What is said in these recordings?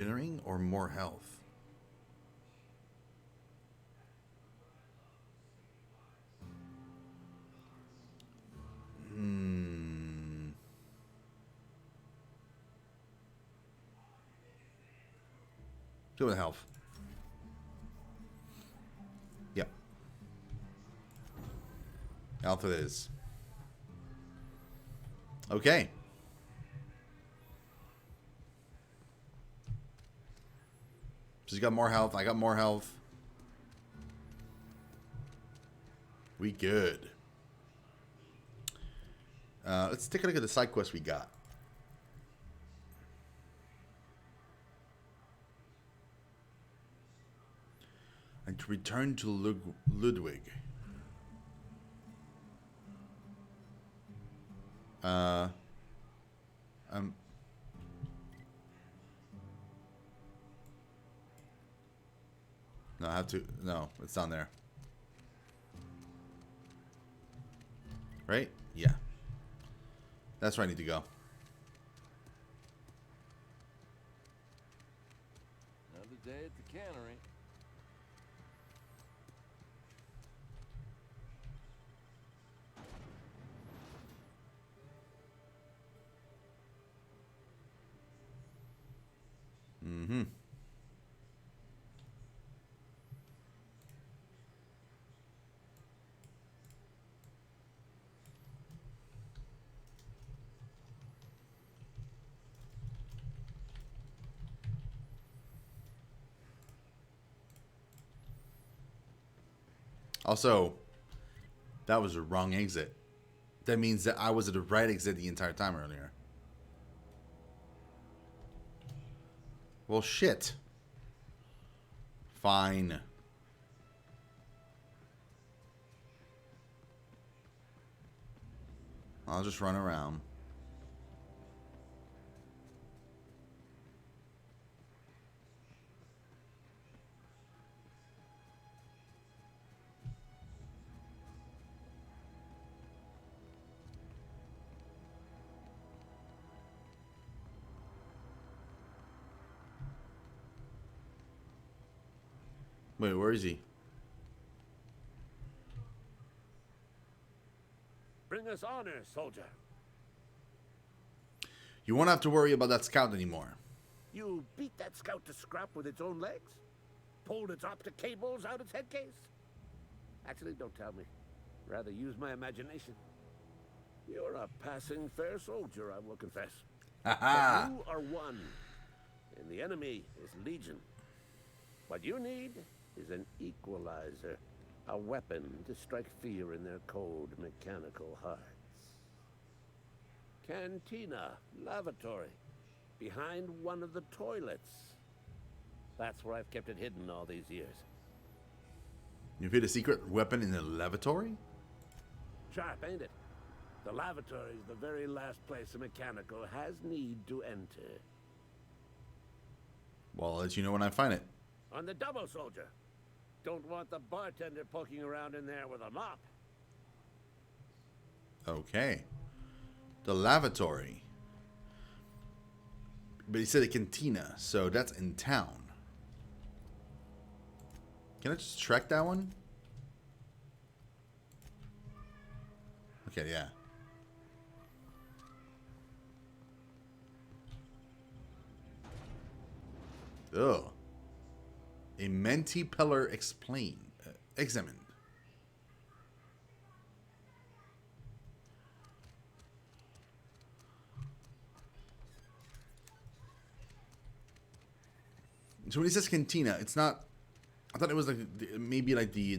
Generating or more health? Hmm. Do with health. Yep. Health it is. Okay. She's got more health. I got more health. We good. Let's take a look at the side quest we got. And to return to Ludwig. No, I have to. No, it's down there. Right? Yeah. That's where I need to go. Another day at the cannery. Mm-hmm. Also, that was the wrong exit. That means that I was at the right exit the entire time earlier. Well, shit. Fine. I'll just run around. Wait, where is he? Bring us honor, soldier. You won't have to worry about that scout anymore. You beat that scout to scrap with its own legs? Pulled its optic cables out its head case? Actually, don't tell me. Rather use my imagination. You're a passing fair soldier, I will confess. Haha. But you are one, and the enemy is legion. What you need is an equalizer, a weapon to strike fear in their cold mechanical hearts. Cantina, lavatory, behind one of the toilets. That's where I've kept it hidden all these years. You've hid a secret weapon in the lavatory? Sharp, ain't it? The lavatory is the very last place a mechanical has need to enter. Well, I'll let you know when I find it. On the double, soldier. Don't want the bartender poking around in there with a mop. Okay. The lavatory. But he said a cantina, so that's in town. Can I just track that one? Okay, yeah. Ugh. A Menti pillar examined. So when he says cantina, it's not. I thought it was like maybe like the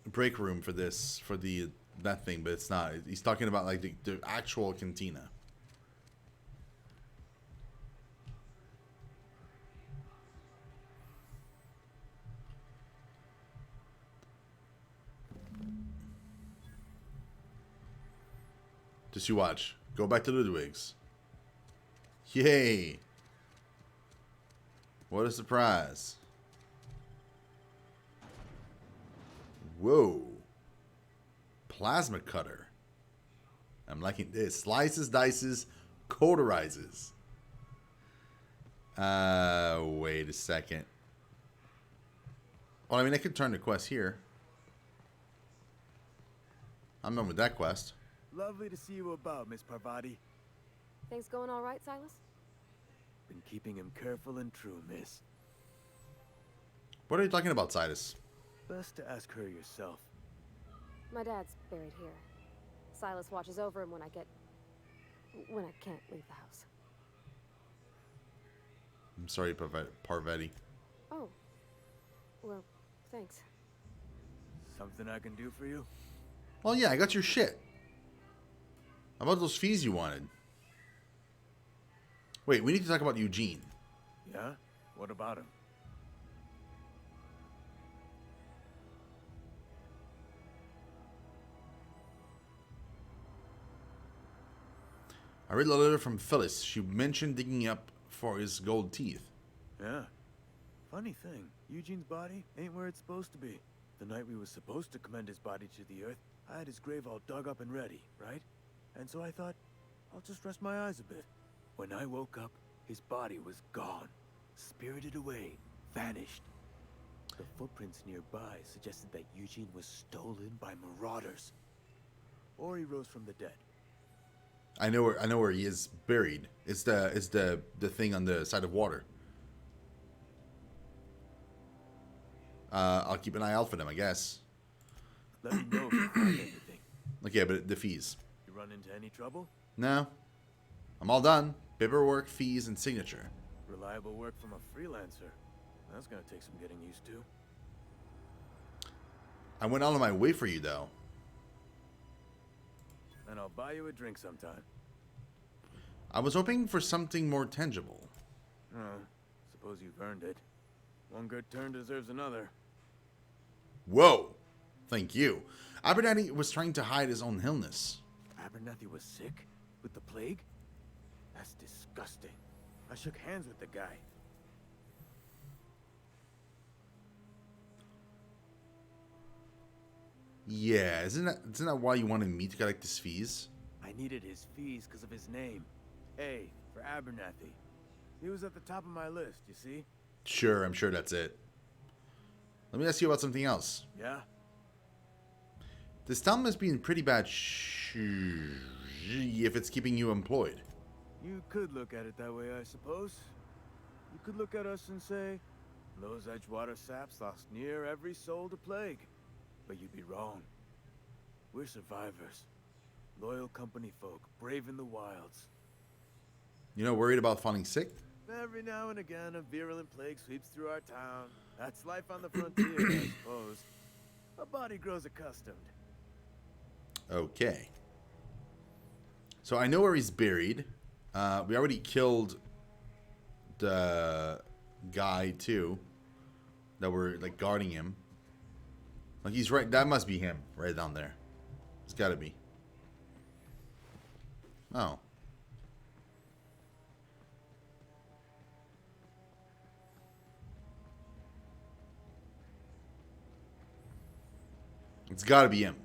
break room for this for that thing, but it's not. He's talking about like the actual cantina. Just you watch. Go back to Ludwig's. Yay! What a surprise. Whoa. Plasma cutter. I'm liking this. Slices, dices, cauterizes. Wait a second. Well, I mean, I could turn the quest here. I'm done with that quest. Lovely to see you about, Miss Parvati. Things going all right, Silas? Been keeping him careful and true, miss. What are you talking about, Silas? Best to ask her yourself. My dad's buried here. Silas watches over him when I can't leave the house. I'm sorry, Parvati. Oh. Well, thanks. Something I can do for you? Well, yeah, I got your shit. How about those fees you wanted? Wait, we need to talk about Eugene. Yeah? What about him? I read a letter from Phyllis. She mentioned digging up for his gold teeth. Yeah. Funny thing, Eugene's body ain't where it's supposed to be. The night we was supposed to commend his body to the earth, I had his grave all dug up and ready, right? And so I thought, I'll just rest my eyes a bit. When I woke up, his body was gone. Spirited away. Vanished. The footprints nearby suggested that Eugene was stolen by marauders. Or he rose from the dead. I know where he is buried. It's the thing on the side of water. I'll keep an eye out for them, I guess. Let me know if you find anything. Okay, but the fees. You run into any trouble? No. I'm all done. Paperwork, fees, and signature. Reliable work from a freelancer. That's gonna take some getting used to. I went out of my way for you, though. And I'll buy you a drink sometime. I was hoping for something more tangible. Oh, suppose you've earned it. One good turn deserves another. Whoa! Thank you. Abernathy was trying to hide his own illness. Abernathy was sick? With the plague? That's disgusting. I shook hands with the guy. Yeah, isn't that why you wanted me to collect his fees? I needed his fees because of his name. A for Abernathy. He was at the top of my list, you see? Sure, I'm sure that's it. Let me ask you about something else. Yeah? This town must be in pretty bad if it's keeping you employed. You could look at it that way, I suppose. You could look at us and say, those Edgewater saps lost near every soul to plague. But you'd be wrong. We're survivors. Loyal company folk, brave in the wilds. You not worried about falling sick? Every now and again, a virulent plague sweeps through our town. That's life on the frontier, I suppose. A body grows accustomed. Okay. So I know where he's buried. We already killed the guy, too. That were, like, guarding him. Like, he's right. That must be him. Right down there. It's gotta be. Oh. It's gotta be him.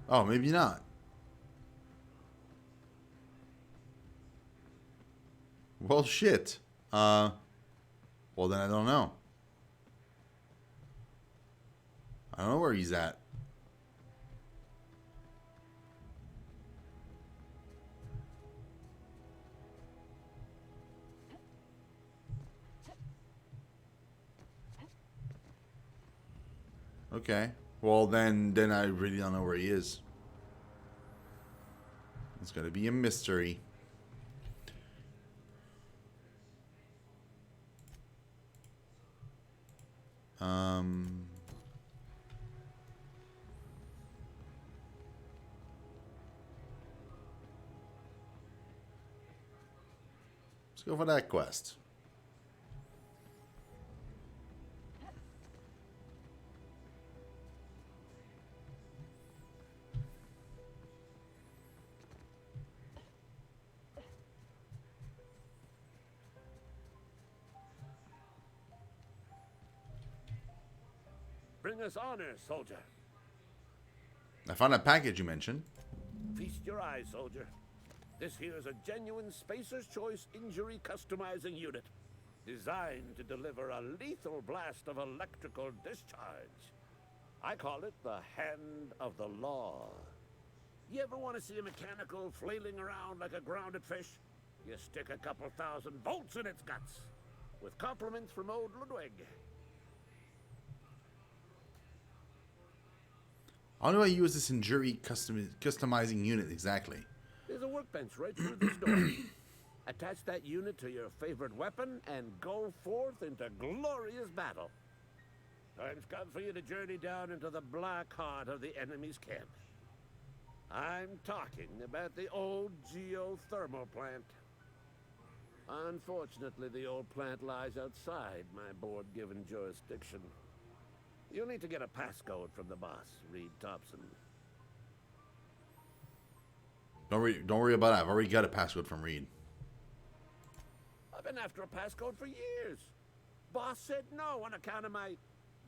Oh, maybe not. Well, shit. Well, then I don't know. I don't know where he's at. Okay. Well, then I really don't know where he is. It's gonna be a mystery. Let's go for that quest. Bring us honor, soldier. I found that package you mentioned. Feast your eyes, soldier. This here is a genuine Spacer's Choice injury customizing unit, designed to deliver a lethal blast of electrical discharge. I call it the Hand of the Law. You ever want to see a mechanical flailing around like a grounded fish? You stick a couple thousand volts in its guts. With compliments from old Ludwig. How do I use this injury customizing unit exactly? There's a workbench right through this door. Attach that unit to your favorite weapon and go forth into glorious battle. Time's come for you to journey down into the black heart of the enemy's camp. I'm talking about the old geothermal plant. Unfortunately, the old plant lies outside my board-given jurisdiction. You'll need to get a passcode from the boss, Reed Thompson. Don't worry about that. I've already got a password from Reed. I've been after a passcode for years. Boss said no on account of my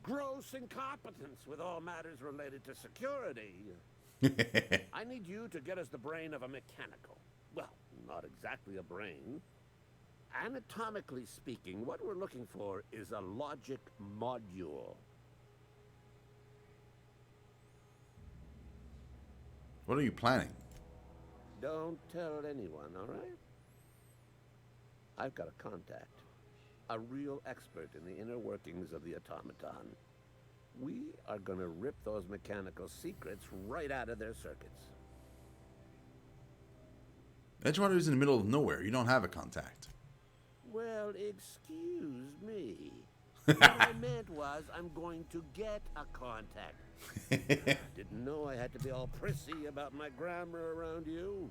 gross incompetence with all matters related to security. I need you to get us the brain of a mechanical. Well, not exactly a brain. Anatomically speaking, what we're looking for is a logic module. What are you planning? Don't tell anyone, all right? I've got a contact. A real expert in the inner workings of the automaton. We are gonna rip those mechanical secrets right out of their circuits. Edgewater's in the middle of nowhere. You don't have a contact. Well, excuse me. What I meant was I'm going to get a contact. Didn't know I had to be all prissy about my grammar around you.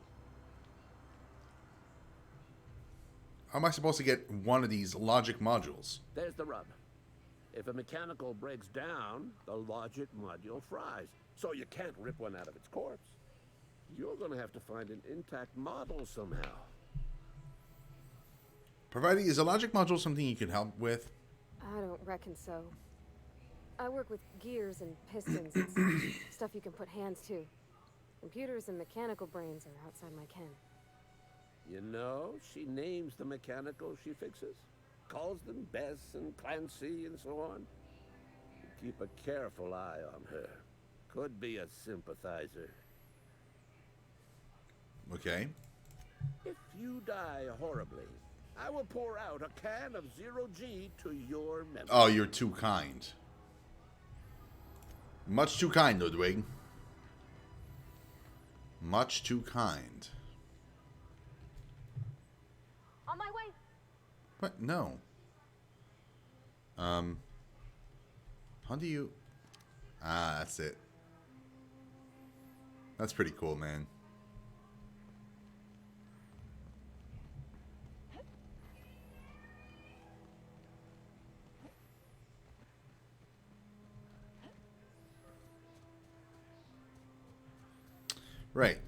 How am I supposed to get one of these logic modules? There's the rub. If a mechanical breaks down, the logic module fries. So you can't rip one out of its corpse. You're gonna have to find an intact model somehow. Providing, is a logic module something you can help with? I don't reckon so. I work with gears and pistons and such. Stuff you can put hands to. Computers and mechanical brains are outside my ken. You know, she names the mechanical she fixes. Calls them Bess and Clancy and so on. Keep a careful eye on her. Could be a sympathizer. Okay. If you die horribly, I will pour out a can of 0G to your memory. Oh, you're too kind. Much too kind, Ludwig. Much too kind. On my way. What? No. How do you... Ah, that's it. That's pretty cool, man. Right.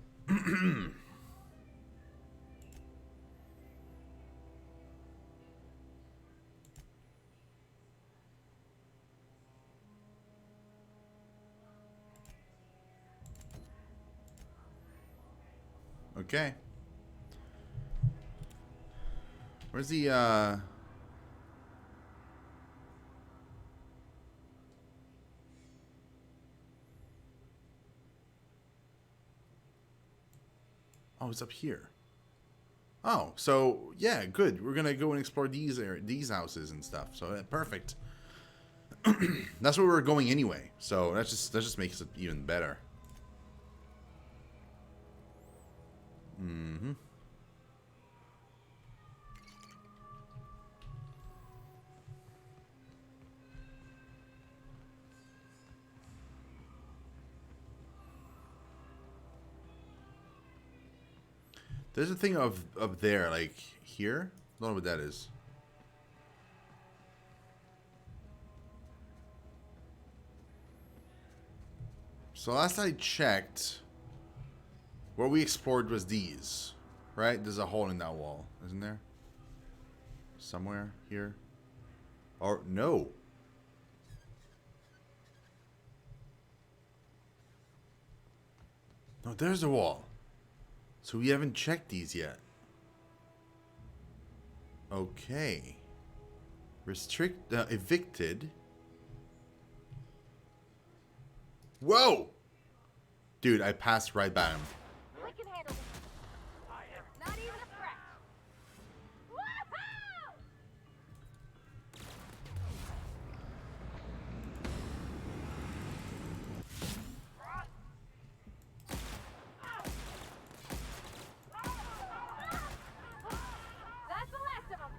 Okay. Where's the Oh, it's up here. Oh, so yeah, good. We're gonna go and explore these houses and stuff. So perfect. That's where we're going anyway. So that just makes it even better. Mm-hmm. There's a thing of there, like here. I don't know what that is. So last I checked, what we explored was these, right? There's a hole in that wall, isn't there? Somewhere here. Or no. No, there's a wall. So we haven't checked these yet. Okay. Evicted. Whoa! Dude, I passed right by him. We can handle this. Not even a threat. Woohoo! That's the last of them.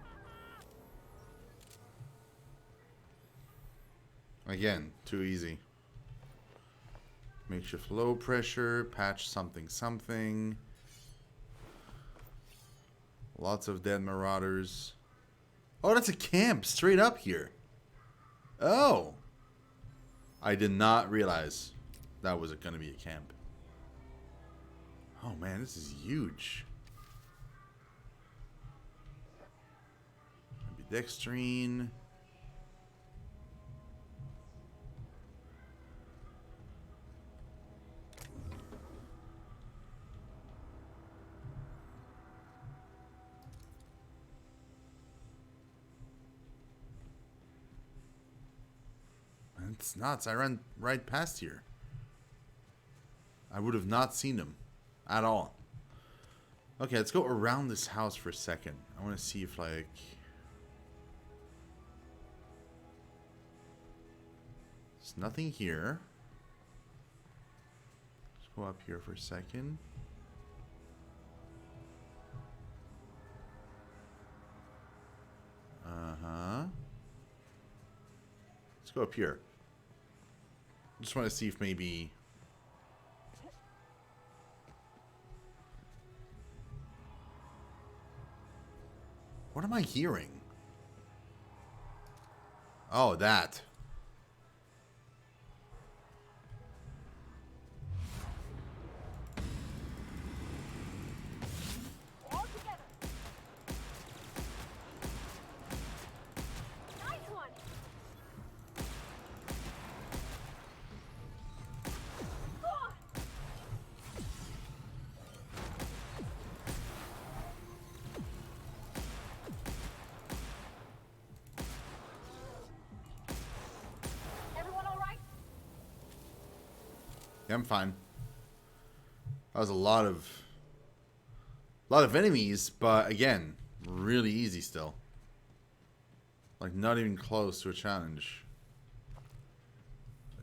Again, too easy. Makeshift low pressure, patch something. Lots of dead marauders. Oh, that's a camp straight up here. Oh. I did not realize that was going to be a camp. Oh man, this is huge. Ambidextrine. It's nuts. I ran right past here. I would have not seen them at all. Okay, let's go around this house for a second. I want to see if, like... There's nothing here. Let's go up here for a second. Uh-huh. Let's go up here. Just want to see if maybe... What am I hearing? Oh, that. All together. Nice one. Everyone all right? Yeah, I'm fine. That was a lot of enemies, but again, really easy still. Like not even close to a challenge.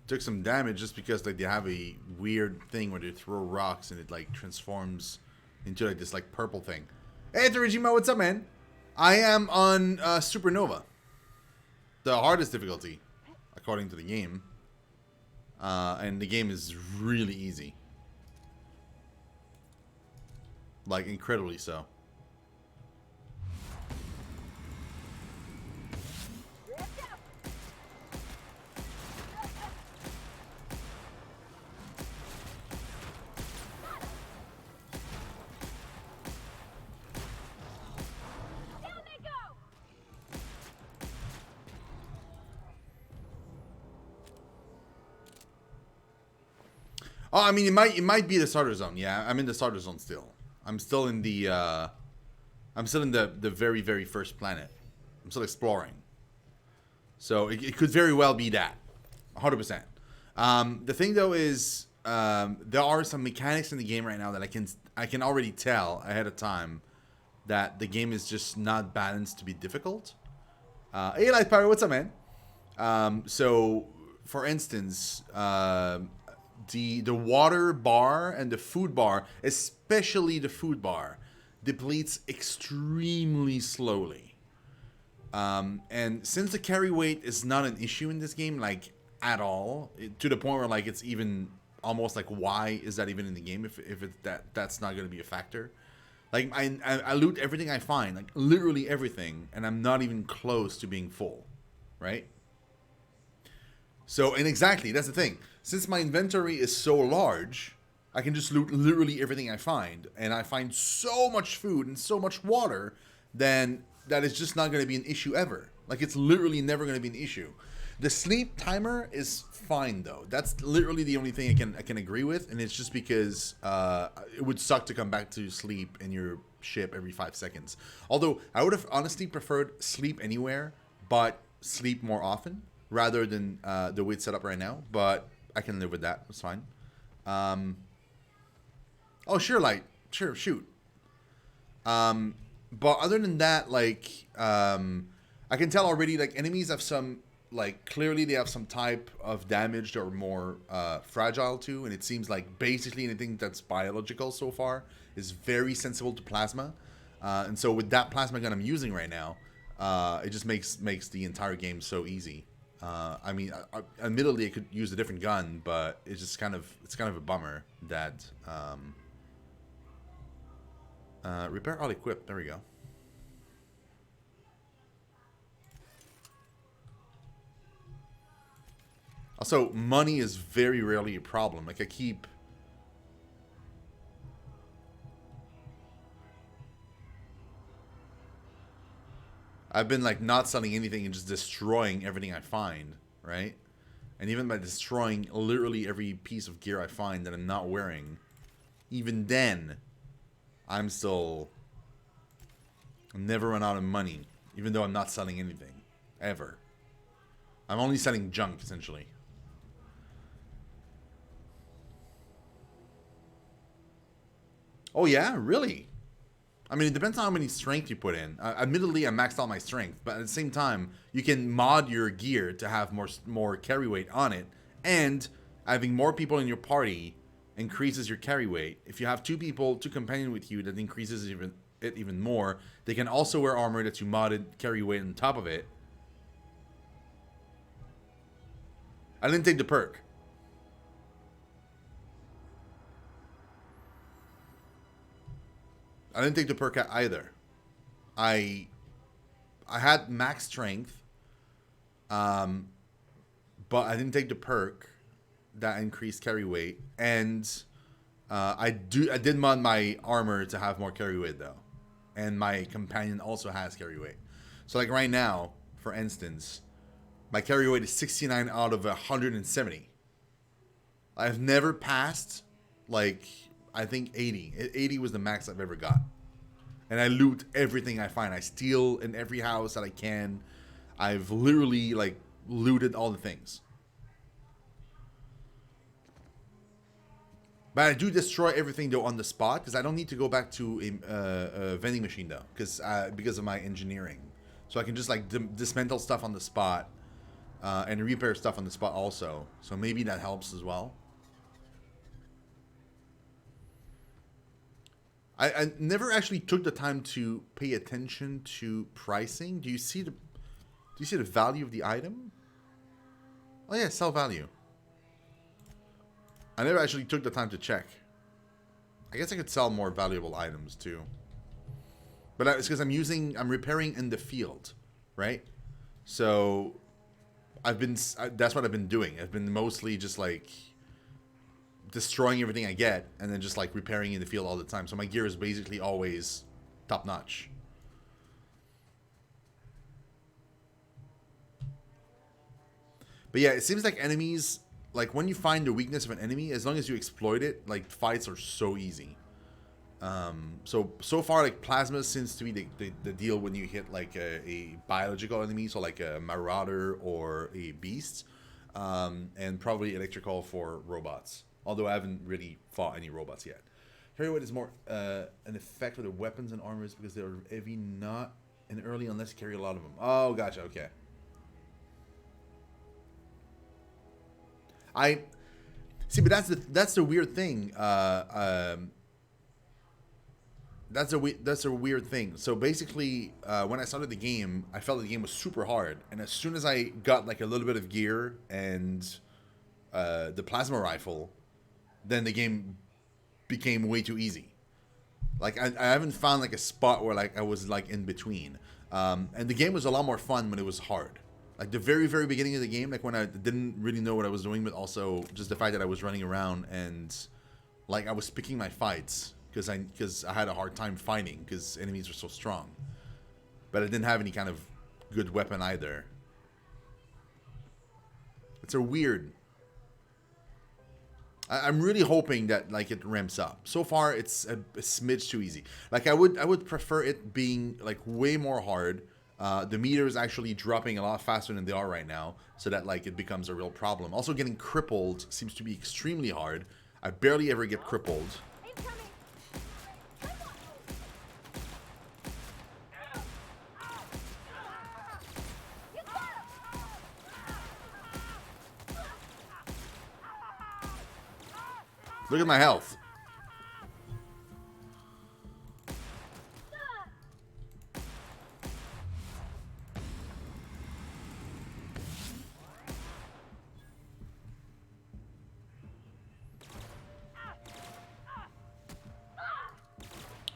Took some damage just because like they have a weird thing where they throw rocks and it like transforms into like this like purple thing. Hey, Torijima, what's up, man? I am on Supernova, the hardest difficulty, according to the game. And the game is really easy. Like, incredibly so. Oh, I mean, it might be the starter zone. Yeah, I'm in the starter zone still. I'm still in the very, very first planet. I'm still exploring. So it could very well be that, 100%. The thing though is, there are some mechanics in the game right now that I can already tell ahead of time that the game is just not balanced to be difficult. Hey, Light Power, what's up, man? So, for instance, the water bar and the food bar, especially the food bar, depletes extremely slowly. And since the carry weight is not an issue in this game, like at all, to the point where like it's even almost like, why is that even in the game if that's not going to be a factor? Like I loot everything I find, like literally everything, and I'm not even close to being full, right? So, and exactly, that's the thing. Since my inventory is so large, I can just loot literally everything I find. And I find so much food and so much water, then that is just not going to be an issue ever. Like, it's literally never going to be an issue. The sleep timer is fine though. That's literally the only thing I can agree with, and it's just because it would suck to come back to sleep in your ship every 5 seconds. Although I would have honestly preferred sleep anywhere, but sleep more often rather than the way it's set up right now. But I can live with that. It's fine. Oh, sure, light. Sure, shoot. But other than that, like, I can tell already, like, enemies have some, like, clearly they have some type of damage that are more fragile to, and it seems like basically anything that's biological so far is very sensible to plasma. And so with that plasma gun I'm using right now, it just makes the entire game so easy. I mean, admittedly, I could use a different gun, but it's just kind of a bummer that repair all equipped. There we go. Also, money is very rarely a problem. Like, I've been, like, not selling anything and just destroying everything I find, right? And even by destroying literally every piece of gear I find that I'm not wearing, even then, I'm never run out of money, even though I'm not selling anything, ever. I'm only selling junk, essentially. Oh yeah, really? I mean, it depends on how many strength you put in. Admittedly, I maxed out my strength, but at the same time, you can mod your gear to have more carry weight on it, and having more people in your party increases your carry weight. If you have two companions with you, that increases it even more. They can also wear armor that you modded carry weight on top of it. I didn't take the perk. I didn't take the perk either. I had max strength, but I didn't take the perk that increased carry weight, and I did mod my armor to have more carry weight though, and my companion also has carry weight. So like right now, for instance, my carry weight is 69 out of 170. I've never passed, like, I think 80. 80 was the max I've ever got. And I loot everything I find. I steal in every house that I can. I've literally, like, looted all the things. But I do destroy everything, though, on the spot, because I don't need to go back to a vending machine, though, because of my engineering. So I can just, like, dismantle stuff on the spot and repair stuff on the spot also. So maybe that helps as well. I never actually took the time to pay attention to pricing. Do you see the value of the item? Oh yeah, sell value. I never actually took the time to check. I guess I could sell more valuable items too. But it's because I'm repairing in the field, right? So that's what I've been doing. I've been mostly just like destroying everything I get and then just like repairing in the field all the time. So my gear is basically always top notch. But yeah, it seems like enemies, like when you find the weakness of an enemy, as long as you exploit it, like fights are so easy. So far, like plasma seems to be the deal when you hit like a biological enemy, so like a marauder or a beast, and probably electrical for robots. Although I haven't really fought any robots yet. Carry weight is more an effect with the weapons and armors because they're heavy, not in early unless you carry a lot of them. Oh, gotcha. Okay. I see, but that's the weird thing. That's a weird thing. So basically, when I started the game, I felt the game was super hard, and as soon as I got like a little bit of gear and the plasma rifle, then the game became way too easy. Like I haven't found like a spot where like I was like in between. And the game was a lot more fun when it was hard. Like the very, very beginning of the game, like when I didn't really know what I was doing, but also just the fact that I was running around and like I was picking my fights because I had a hard time fighting because enemies were so strong. But I didn't have any kind of good weapon either. It's a weird. I'm really hoping that like it ramps up. So far, it's a smidge too easy. Like I would prefer it being like way more hard. The meters actually dropping a lot faster than they are right now, so that like it becomes a real problem. Also, getting crippled seems to be extremely hard. I barely ever get crippled. Look at my health.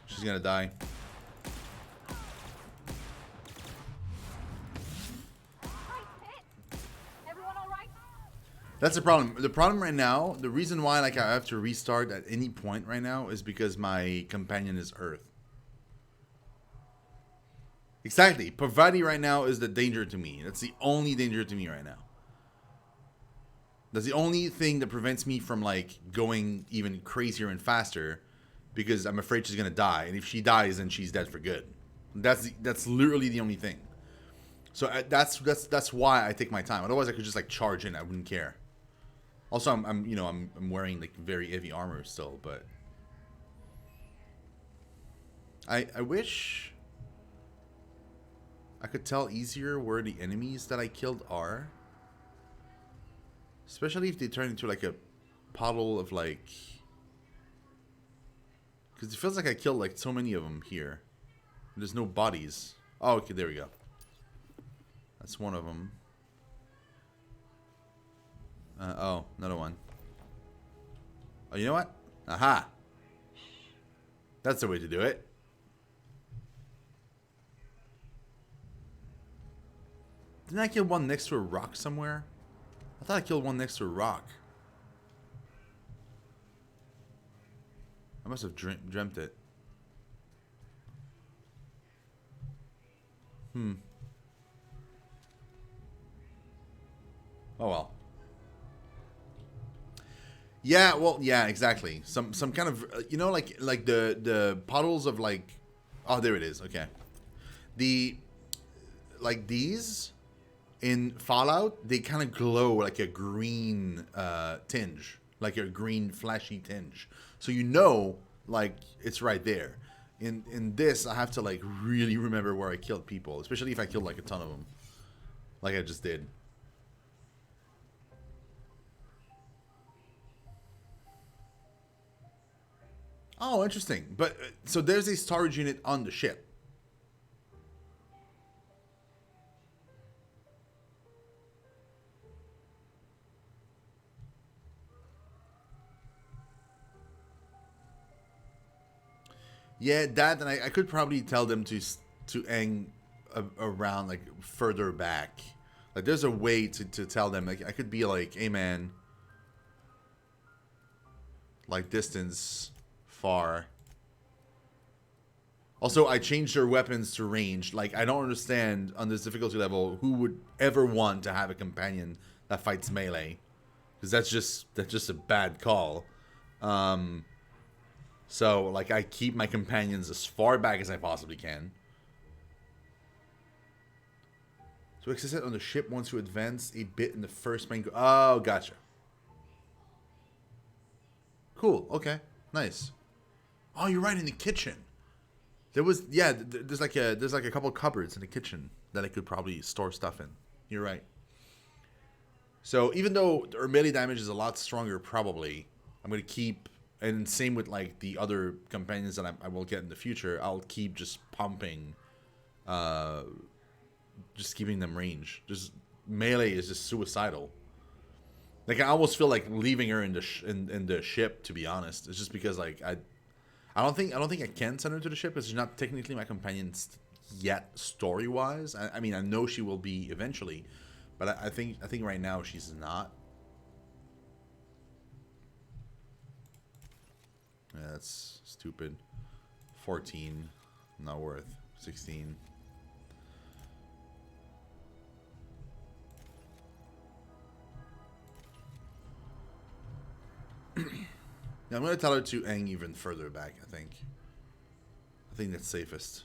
She's gonna die. That's the problem. The problem right now, the reason why like I have to restart at any point right now is because my companion is Earth. Exactly. Parvati right now is the danger to me. That's the only danger to me right now. That's the only thing that prevents me from like going even crazier and faster, because I'm afraid she's gonna die, and if she dies, then she's dead for good. That's literally the only thing. So that's why I take my time. Otherwise, I could just like charge in. I wouldn't care. Also, I'm wearing like very heavy armor still, but I wish I could tell easier where the enemies that I killed are. Especially if they turn into like a puddle of like, because it feels like I killed like so many of them here. There's no bodies. Oh, okay, there we go. That's one of them. Oh, another one. Oh, you know what? Aha! That's the way to do it. Didn't I kill one next to a rock somewhere? I thought I killed one next to a rock. I must have dreamt it. Oh well. Yeah, well, yeah, exactly. Some kind of like the puddles of like, oh, there it is. Okay, the like these in Fallout, they kind of glow like a green tinge, like a green flashy tinge. So like it's right there. In this, I have to like really remember where I killed people, especially if I killed like a ton of them, like I just did. Oh, interesting. But so there's a storage unit on the ship. Yeah, that, and I could probably tell them to hang around like further back. Like there's a way to tell them. Like I could be like, hey man, like distance far. Also, I changed their weapons to ranged. Like I don't understand on this difficulty level who would ever want to have a companion that fights melee, because that's just a bad call. So, like, I keep my companions as far back as I possibly can. To access it on the ship once you advance a bit in the first main... Oh, gotcha. Cool, okay. Nice. Oh, you're right, in the kitchen. There was... Yeah, there's like a couple cupboards in the kitchen that I could probably store stuff in. You're right. So, even though our melee damage is a lot stronger, probably, I'm going to keep... And same with like the other companions that I will get in the future. I'll keep just pumping, just keeping them range. Just melee is just suicidal. Like I almost feel like leaving her in the ship. To be honest, it's just because like I don't think I can send her to the ship because she's not technically my companion yet story wise. I mean I know she will be eventually, but I think right now she's not. Yeah, that's stupid. 14, not worth. 16. Yeah, I'm gonna tell her to hang even further back. I think that's safest.